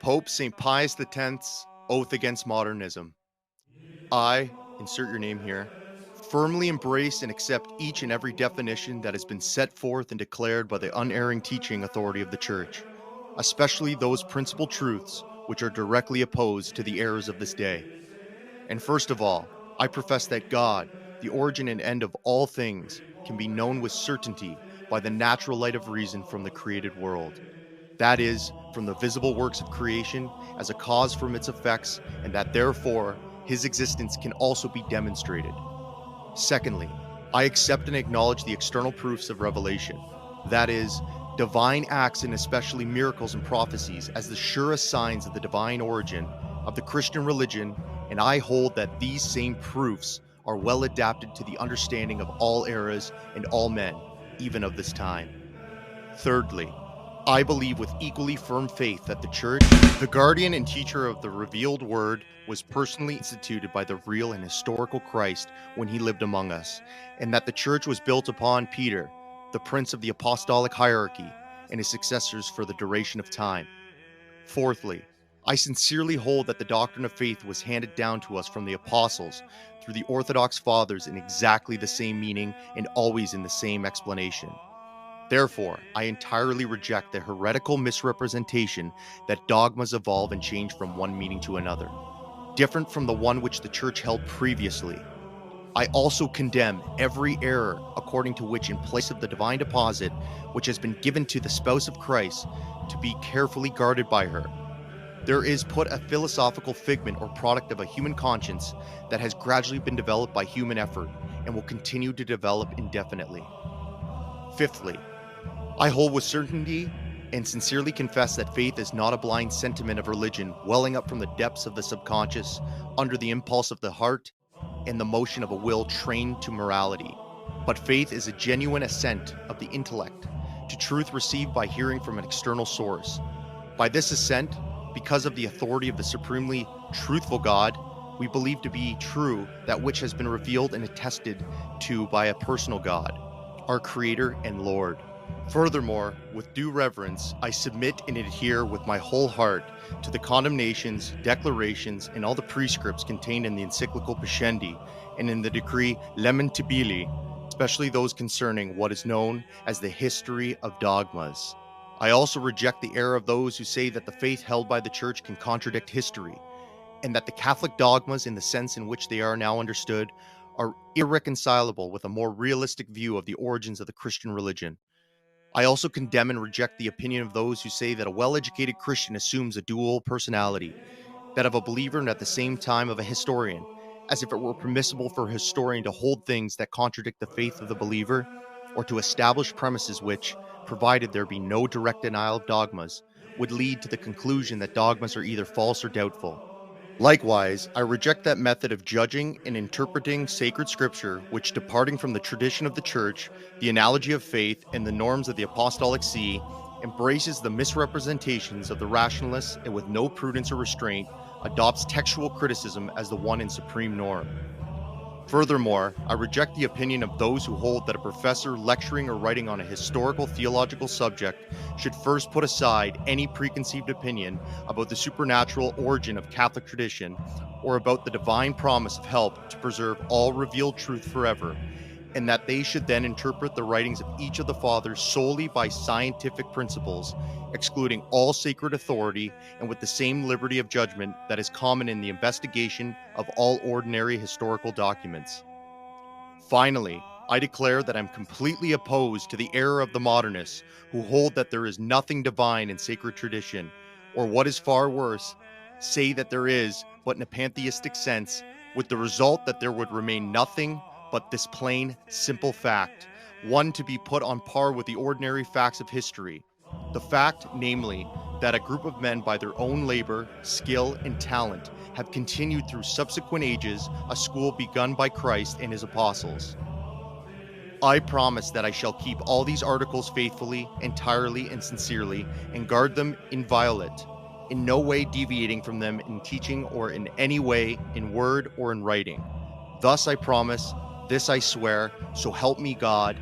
Pope St. Pius X's Oath Against Modernism. I, insert your name here, firmly embrace and accept each and every definition that has been set forth and declared by the unerring teaching authority of the Church, especially those principal truths which are directly opposed to the errors of this day. And first of all, I profess that God, the origin and end of all things, can be known with certainty by the natural light of reason from the created world. That is, from the visible works of creation as a cause from its effects, and that therefore his existence can also be demonstrated. Secondly, I accept and acknowledge the external proofs of revelation, that is, divine acts and especially miracles and prophecies as the surest signs of the divine origin of the Christian religion, and I hold that these same proofs are well adapted to the understanding of all eras and all men, even of this time. Thirdly, I believe with equally firm faith that the Church, the guardian and teacher of the revealed word, was personally instituted by the real and historical Christ when he lived among us, and that the Church was built upon Peter, the prince of the apostolic hierarchy, and his successors for the duration of time. Fourthly, I sincerely hold that the doctrine of faith was handed down to us from the apostles through the Orthodox fathers in exactly the same meaning and always in the same explanation. Therefore, I entirely reject the heretical misrepresentation that dogmas evolve and change from one meaning to another, different from the one which the Church held previously. I also condemn every error according to which, in place of the divine deposit which has been given to the spouse of Christ to be carefully guarded by her, there is put a philosophical figment or product of a human conscience that has gradually been developed by human effort and will continue to develop indefinitely. Fifthly, I hold with certainty and sincerely confess that faith is not a blind sentiment of religion welling up from the depths of the subconscious under the impulse of the heart and the motion of a will trained to morality. But faith is a genuine assent of the intellect to truth received by hearing from an external source. By this assent, because of the authority of the supremely truthful God, we believe to be true that which has been revealed and attested to by a personal God, our Creator and Lord. Furthermore, with due reverence, I submit and adhere with my whole heart to the condemnations, declarations, and all the prescripts contained in the encyclical Pascendi and in the decree Lamentabili, especially those concerning what is known as the history of dogmas. I also reject the error of those who say that the faith held by the Church can contradict history, and that the Catholic dogmas, in the sense in which they are now understood, are irreconcilable with a more realistic view of the origins of the Christian religion. I also condemn and reject the opinion of those who say that a well-educated Christian assumes a dual personality, that of a believer and at the same time of a historian, as if it were permissible for a historian to hold things that contradict the faith of the believer, or to establish premises which, provided there be no direct denial of dogmas, would lead to the conclusion that dogmas are either false or doubtful. Likewise, I reject that method of judging and interpreting sacred scripture which, departing from the tradition of the Church, the analogy of faith, and the norms of the Apostolic See, embraces the misrepresentations of the rationalists and with no prudence or restraint adopts textual criticism as the one and supreme norm. Furthermore, I reject the opinion of those who hold that a professor lecturing or writing on a historical theological subject should first put aside any preconceived opinion about the supernatural origin of Catholic tradition or about the divine promise of help to preserve all revealed truth forever, and that they should then interpret the writings of each of the fathers solely by scientific principles, excluding all sacred authority and with the same liberty of judgment that is common in the investigation of all ordinary historical documents. Finally, I declare that I'm completely opposed to the error of the modernists who hold that there is nothing divine in sacred tradition, or what is far worse, say that there is, but in a pantheistic sense, with the result that there would remain nothing but this plain, simple fact, one to be put on par with the ordinary facts of history. The fact, namely, that a group of men by their own labor, skill, and talent have continued through subsequent ages a school begun by Christ and his apostles. I promise that I shall keep all these articles faithfully, entirely, and sincerely, and guard them inviolate, in no way deviating from them in teaching or in any way in word or in writing. Thus I promise, this I swear, so help me God.